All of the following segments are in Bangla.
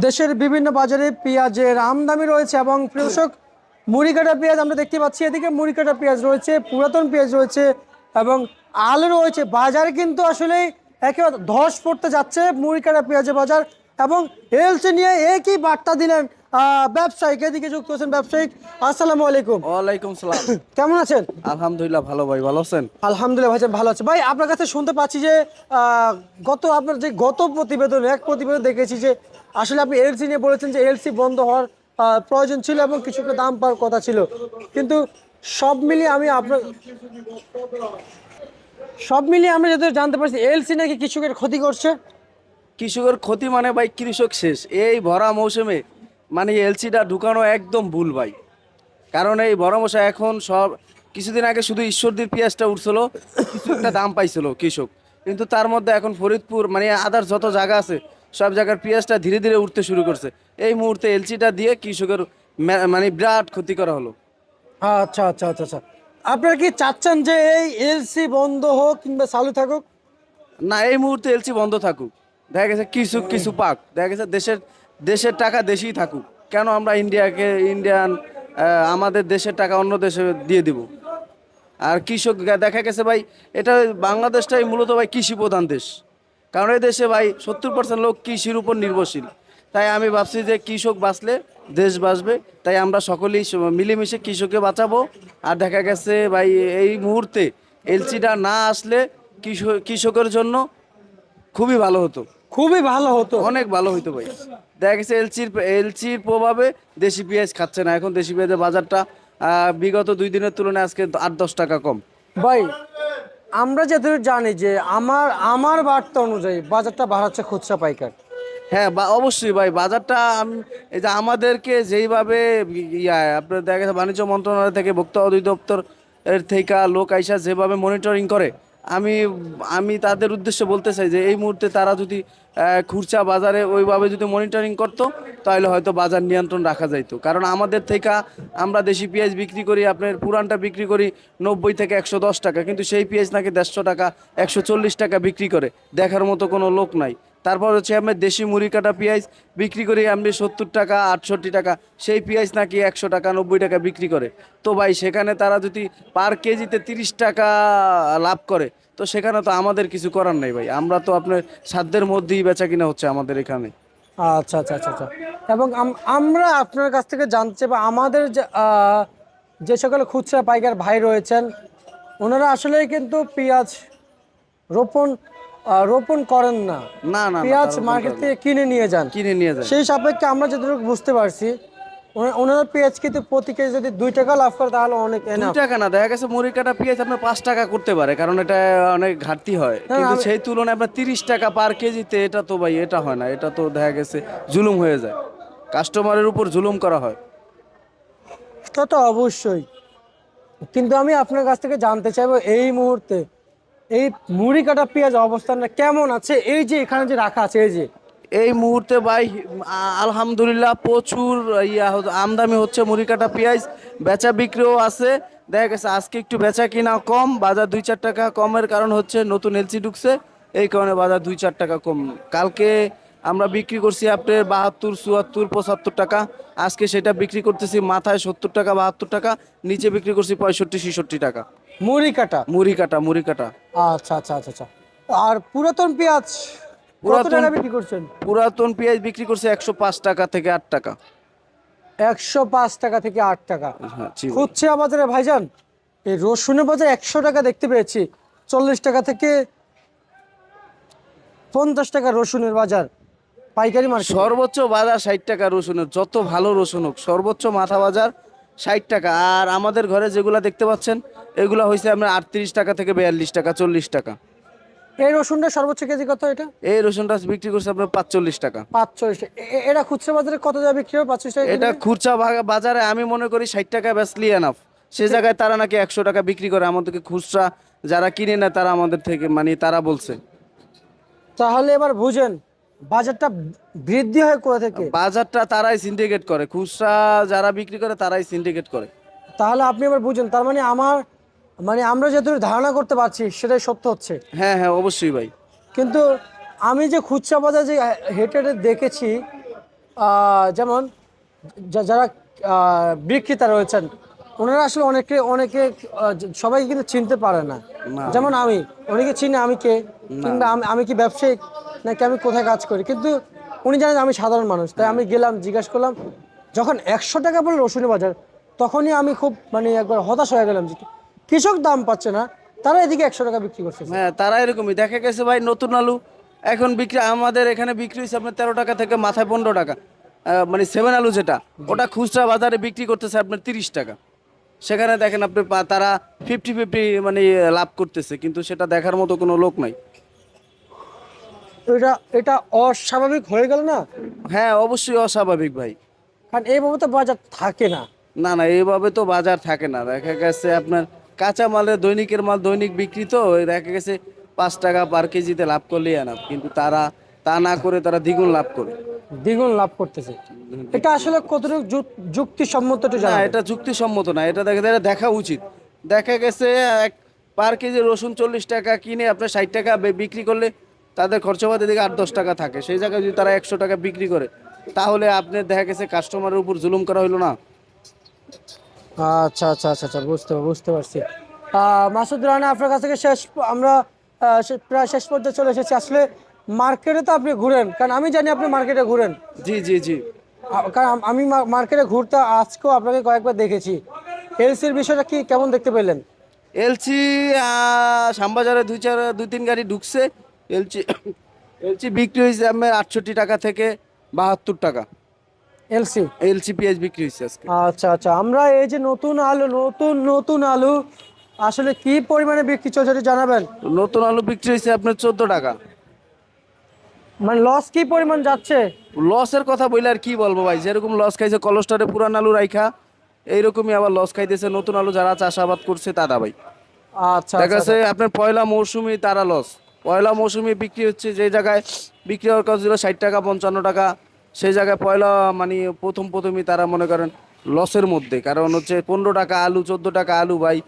দেশের বিভিন্ন বাজারে পেঁয়াজের আমদানি রয়েছে এবং প্রিয় দর্শক মুড়ি কাটা পেঁয়াজ আমরা দেখতে পাচ্ছি, এদিকে মুড়ি কাটা পেঁয়াজ রয়েছে, পুরাতন পেঁয়াজ রয়েছে এবং আলু রয়েছে। বাজারে কিন্তু আসলে একেবারে ধস পড়তে যাচ্ছে মুড়ি কাটা পেঁয়াজের বাজার। এবং এলসি নিয়ে একই বার্তা দিলেন ব্যবসায়িক। এদিকে যুক্ত হচ্ছেন ব্যবসায়িক। আসসালামু আলাইকুম। ওয়ালাইকুম সালাম। কেমন আছেন? আলহামদুলিল্লাহ ভালো ভাই, ভালো আছেন? আলহামদুলিল্লাহ ভাইজান ভালো আছে। ভাই আপনার কাছে শুনতে পাচ্ছি যে আপনার যে গত প্রতিবেদন দেখেছি যে আসলে আপনি এলসি নিয়ে বলেছেন যে এলসি বন্ধ হওয়ার প্রয়োজন ছিল এবং কিছুটা দাম পাওয়ার কথা ছিল, কিন্তু সব মিলিয়ে আমি আপনার সব মিলিয়ে আমরা যদি জানতে পারছি এলসি নাকি কৃষকের ক্ষতি করছে। কৃষকের ক্ষতি মানে ভাই কৃষক শেষ এই ভরা মৌসুমে। মানে এলসিটা ঢুকানো একদম ভুল ভাই, কারণ এই ভরা মৌসুমে এখন সব কিছুদিন আগে শুধু ঈশ্বরদীর পেঁয়াজটা উঠছিল, কিছু একটা দাম পাইছিল কৃষক, কিন্তু তার মধ্যে এখন ফরিদপুর মানে আদার যত জায়গা আছে সব জায়গার পেঁয়াজটা ধীরে ধীরে উঠতে শুরু করছে। এই মুহূর্তে এলসিটা দিয়ে কৃষকের মানে বিরাট ক্ষতি করা হলো। আচ্ছা আচ্ছা আচ্ছা আচ্ছা, আপনারা কি চাচ্ছেন যে এই এলসি বন্ধ হোক কিংবা চালু থাকুক? না, এই মুহূর্তে এলসি বন্ধ থাকুক। দেখা গেছে কিছু কিছু পাক, দেখা গেছে দেশের দেশের টাকা দেশেই থাকুক। কেন আমরা ইন্ডিয়ান আমাদের দেশের টাকা অন্য দেশে দিয়ে দিব? আর কৃষক দেখা গেছে ভাই, এটা বাংলাদেশটাই মূলত ভাই কৃষি প্রধান দেশ, কারণ এই দেশে ভাই 70% লোক কৃষির উপর নির্ভরশীল। তাই আমি ভাবছি যে কৃষক বাঁচলে দেশ বাঁচবে, তাই আমরা সকলেই মিলেমিশে কৃষককে বাঁচাবো। আর দেখা গেছে ভাই এই মুহূর্তে এলসিটা না আসলে কৃষকের জন্য খুবই ভালো হতো, খুবই ভালো হতো। অনেক ভালো হতো ভাই। দেখা গেছে এলসির প্রভাবে দেশি পেঁয়াজ খাচ্ছে না, এখন দেশি পেঁয়াজের বাজারটা বিগত 2 দিনের তুলনায় আজকে 8-10 টাকা কম। ভাই আমরা যেহেতু জানি যে আমার আমার বার্তা অনুযায়ী বাজারটা বাড়াচ্ছে খুচরা পাইকার। হ্যাঁ অবশ্যই ভাই, বাজারটা এই যে আমাদেরকে যেইভাবে আপনার দেখা গেছে বাণিজ্য মন্ত্রণালয় থেকে ভোক্তা অধিদপ্তর এর থেকে লোক আইসা যেভাবে মনিটরিং করে, আমি আমি তাদের উদ্দেশ্যে বলতে চাই যে এই মুহূর্তে তারা যদি খুচরা বাজারে ওইভাবে যদি মনিটরিং করতো তাহলে হয়তো বাজার নিয়ন্ত্রণ রাখা যাইতো। কারণ আমাদের থেকে আমরা দেশি পেঁয়াজ বিক্রি করি, আপনার পুরানটা বিক্রি করি 90 থেকে 110 টাকা, কিন্তু সেই পেঁয়াজ নাকি 150 টাকা 140 টাকা বিক্রি করে, দেখার মতো কোনো লোক নাই। তারপর হচ্ছে আমরা দেশি মুড়ি কাটা পেঁয়াজ বিক্রি করি আমি 70 টাকা 68 টাকা, সেই পেঁয়াজ নাকি 100 টাকা 90 টাকা বিক্রি করে। তো ভাই সেখানে তারা যদি পার কেজিতে 30 টাকা লাভ করে, তো সেখানে তো আমাদের কিছু করার নেই ভাই, আমরা তো আপনার সাধ্যের মধ্যেই বেচা কিনা হচ্ছে আমাদের এখানে। আচ্ছা আচ্ছা আচ্ছা আচ্ছা। এবং আমরা আপনার কাছ থেকে জানতে চাই বা আমাদের যে সকল খুচরা পাইকার ভাই রয়েছেন ওনারা আসলে কিন্তু পেঁয়াজ রোপণ রোপণ করেন না, না না না, পেঁয়াজ তার মার্কেট উপর থেকে কিনে নিয়ে যান। কিনে নিয়ে যায়। সেই সাপেক্ষে আমরা যতটুকু বুঝতে পারছি ওনারা পেঁয়াজ কিন্তু প্রতি কেজি যদি 2 টাকা লাভ করে তাহলে অনেক 2 এনাফ। টাকা না, দেখা গেছে মুড়ি কাটা পেঁয়াজ আপনার 5 টাকা করতে পারে, কারণ এটা অনেক ঘাটতি হয়, কিন্তু সেই তুলনায় আপনার 30 টাকা পার কেজিতে এটা তো ভাই এটা হয় না, এটা তো দেখা গেছে জুলুম হয়ে যায়, কাস্টমারের উপর জুলুম করা হয়। তা তো অবশ্যই, কিন্তু আমি আপনার কাছ থেকে জানতে চাইবো এই মুহূর্তে এই মুড়ি কাটা পেঁয়াজ অবস্থানটা কেমন আছে? এই যে এখানে যে রাখা আছে, এই যে এই মুহূর্তে ভাই আলহামদুলিল্লাহ প্রচুর আমদানি হচ্ছে মুড়ি কাটা পেঁয়াজ, বেচা বিক্রিও আছে। দেখা গেছে আজকে একটু বেচা কিনা কম, বাজার 2-4 টাকা কমের কারণ হচ্ছে নতুন এলসি ঢুকছে, এই কারণে বাজার 2-4 টাকা কম। কালকে আমরা বিক্রি করছি আপনার 72, 74, 75 টাকা, আজকে সেটা বিক্রি করতেছি মাথায় 70 টাকা 72 টাকা, নিচে বিক্রি করছি 65-66 টাকা। মুড়ি কাটা। মুড়ি কাটা। আচ্ছা আচ্ছা আচ্ছা আচ্ছা। আর পুরাতন পেঁয়াজ কত পুরাতন টাকা বিক্রি করছেন? পুরাতন পেঁয়াজ বিক্রি করছে 105 টাকা থেকে 8 টাকা। 105 টাকা থেকে 8 টাকা। হ্যাঁ জি ভাই। খুচরা বাজারে ভাইজান এই রসুনের বাজার 100 টাকা দেখতে পেয়েছি, 40 টাকা থেকে 50 টাকা রসুনের বাজার পাইকারি মার্কেট। সর্বোচ্চ বাজার 60 টাকা রসুনের, যত ভালো রসুন হোক সর্বোচ্চ মাথা বাজার 60 টাকা। আর আমাদের ঘরে যেগুলা দেখতে পাচ্ছেন এগুলা হয়েছে আপনার 38 টাকা থেকে 42 টাকা 40 টাকা। এই রসুনটা সর্বোচ্চ কেজি কত? এটা এই রসুনটা বিক্রি করছে আপনার 45 টাকা। 45। এটা খুচরা বাজারে কত টাকা বিক্রি হবে? 45 টাকা এটা কেজি? খুচরা বাজারে আমি মনে করি 60 টাকা বেচলি এনাফ, সে জায়গায় তারা নাকি 100 টাকা বিক্রি করে, আমাদেরকে খুচরা যারা কিনে না তারা আমাদের থেকে মানে তারা বলছে। তাহলে এবার বুঝেন বাজারটা বৃদ্ধি হয় কোথা থেকে। বাজারটা তারাই সিন্ডিকেট করে, খুচরা যারা বিক্রি করে তারাই সিন্ডিকেট করে। তাহলে আপনি এবার বুঝেন, তার মানে আমরা যতটুকু ধারণা করতে পারছি সেটাই সত্য হচ্ছে। হ্যাঁ হ্যাঁ অবশ্যই ভাই। কিন্তু আমি যে খুচরা বাজার যে হেঁটে হেঁটে দেখেছি যেমন যারা বিক্রেতা রয়েছেন, ওনারা আসলে অনেকে অনেকে সবাই কিন্তু চিনতে পারে না। না। যেমন আমি, অনেকে চিনে আমি কে, কিংবা আমি কি ব্যবসায়িক নাকি আমি কোথায় কাজ করি, কিন্তু উনি জানেন আমি সাধারণ মানুষ। তাই আমি গেলাম, জিজ্ঞাসা করলাম, যখন 100 টাকা বলে রসুনের বাজার, তখনই আমি খুব মানে একবার হতাশ হয়ে গেলাম যে কৃষক দাম পাচ্ছে না, তারা এদিকে 100 টাকা বিক্রি করছে। হ্যাঁ, তারা এরকমই দেখা গেছে ভাই। নতুন আলু এখন বিক্রি আমাদের এখানে বিক্রি হচ্ছে আপনার 13 টাকা থেকে মাথায় 15 টাকা। মানে 7 আলু যেটা, ওটা খুচরা বাজারে বিক্রি করতেছে আপনার 30 টাকা। সেখানে দেখেন আপনি তারা 50-50 মানে লাভ করতেছে, কিন্তু সেটা দেখার মতো কোনো লোক নাই। এটা এটা অস্বাভাবিক হয়ে গেল না? হ্যাঁ, অবশ্যই অস্বাভাবিক ভাই। কারণ এইভাবে তো বাজার থাকে না। না না, এইভাবে তো বাজার থাকে না। দেখা গেছে আপনার কাঁচা মালের দৈনিকের মাল দৈনিক বিক্রি, তো ওই দেখা গেছে 5 টাকা পার কেজিতে লাভ করলেই আনা, কিন্তু তারা তা না করে তারা দ্বিগুণ লাভ করে। দ্বিগুণ লাভ করতেছে। এটা আসলে কতটুকু যুক্তিসম্মত একটু না, জানাবেন? এটা যুক্তিসম্মত না। এটা দেখা দেখা উচিত। দেখা গেছে এক পার কেজি রসুন 40 টাকা কিনে আপনার 60 টাকা বিক্রি করলে তাদের খরচাপাতি দিকে 8-10 টাকা থাকে। সেই জায়গায় যদি তারা 100 টাকা বিক্রি করে, তাহলে আপনি দেখা গেছে কাস্টমারের উপর জুলুম করা হইলো না। আচ্ছা আচ্ছা আচ্ছা আচ্ছা, বুঝতে পারছি। মাসুদ রানা, আপনার কাছ থেকে আমরা প্রায় শেষ পর্যায়ে চলে এসেছি। আসলে মার্কেটে তো আপনি ঘুরেন, কারণ আমি জানি আপনি মার্কেটে ঘুরেন। জি জি জি। কারণ আমি মার্কেটে ঘুরতে আজকেও আপনাকে কয়েকবার দেখেছি। এলসির বিষয়টা কি কেমন দেখতে পেলেন? এলচি শ্যামবাজারে 2-3 গাড়ি ঢুকছে। এলচি এলচি বিক্রি হয়েছে আপনার 68 টাকা থেকে 72 টাকা। এলসি। এলচি পেঁয়াজ বিক্রি হয়েছে আজকে। আচ্ছা আচ্ছা, আমরা এই যে নতুন আলু, নতুন আলু আসলে কি পরিমাণে বিক্রি চলছে একটু জানাবেন? নতুন আলু বিক্রি হয়েছে আপনার 14 টাকা। মানে লস কি পরিমাণ যাচ্ছে? লসের কথা বললে আর কি বলবো ভাই, যেরকম লস খাইছে কলস্টারে পুরান আলু রাইখা, এইরকমই আবার লস খাইতেছে নতুন আলু যারা চাষাবাদ করছে তারা ভাই। আচ্ছা দেখা আচ্ছা যাচ্ছে আচ্ছা। আপনার পয়লা মৌসুমি তারা লস। পয়লা মৌসুমি বিক্রি হচ্ছে যে জায়গায় বিক্রি হওয়ার কথা ছিল 60 টাকা 55 টাকা, সেই জায়গায় পয়লা মানে প্রথমই তারা মনে করেন লসের মধ্যে। কারণ হচ্ছে 15 টাকা আলু, 14 টাকা আলু ভাই,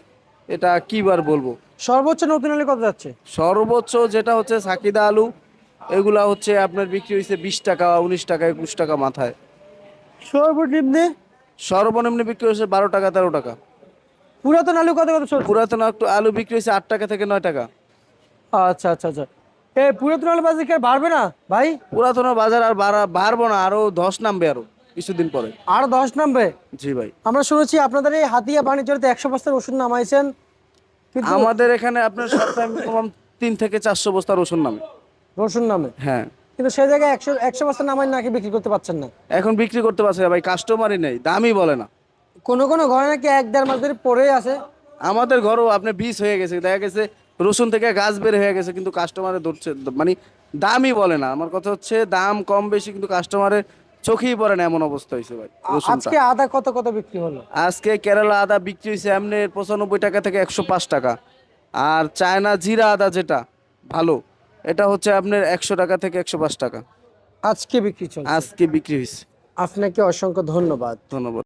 এটা কি বার বলবো। সর্বোচ্চ নতুন আলু কত যাচ্ছে? সর্বোচ্চ যেটা হচ্ছে সাকিদা আলু, এগুলা হচ্ছে আপনার বিক্রি হয়েছে 20 টাকা 19 টাকা 21 টাকা মাথায়। সর্বনিম্নে? সর্বনিম্ন বিক্রি হয়েছে 12 টাকা 13 টাকা। পুরাতন আলু কত কত চলছে? পুরাতন একটু আলু বিক্রি হয়েছে 8 টাকা থেকে 9 টাকা। আচ্ছা আচ্ছা আচ্ছা। এই পুরাতন আলু বাজার কি আর বাড়বে না ভাই? পুরাতন বাজার আর বাড়বো না, আরো ধস নামবে আরো কিছুদিন পরে। আর 10 নামবে? জি ভাই। আমরা শুনেছি আপনাদের এই হাতিয়া বাণিজ্যতে 100 বস্তার ওষুধ নামাইছেন, কিন্তু আমাদের এখানে আপনার সপ্তাহে মিনিমাম 3 থেকে 400 বস্তা রসুন নামে। রসুন নামে, হ্যাঁ। কিন্তু সেই জায়গায় 100 বস্তা নামাই নাকি বিক্রি করতে পারছেন না? এখন বিক্রি করতে পারছে না ভাই, কাস্টমারই নেই, দামই বলে না। কোনো ঘরে নাকি 1-1.5 মাস ধরে পড়েই আছে। আমাদের ঘরও আপনার বীজ হয়ে গেছে, দেখা গেছে রসুন থেকে গাছ বের হয়ে গেছে, কিন্তু কাস্টমারে ধরছে মানে দামই বলে না। আমার কথা হচ্ছে দাম কম বেশি, কিন্তু কাস্টমারের চোখেই পড়ে না, এমন অবস্থা হয়েছে ভাই রসুনটা। আজকে আদা কত কত বিক্রি হলো? আজকে কেরালা আদা বিক্রি হয়েছে এমনি 95 টাকা থেকে 105 টাকা। আর চায়না জিরা আদা যেটা ভালো, এটা হচ্ছে আপনার 100 টাকা থেকে 105 টাকা আজকে বিক্রি চলছে? আজকে বিক্রি হয়েছে। আপনাকে অসংখ্য ধন্যবাদ। ধন্যবাদ।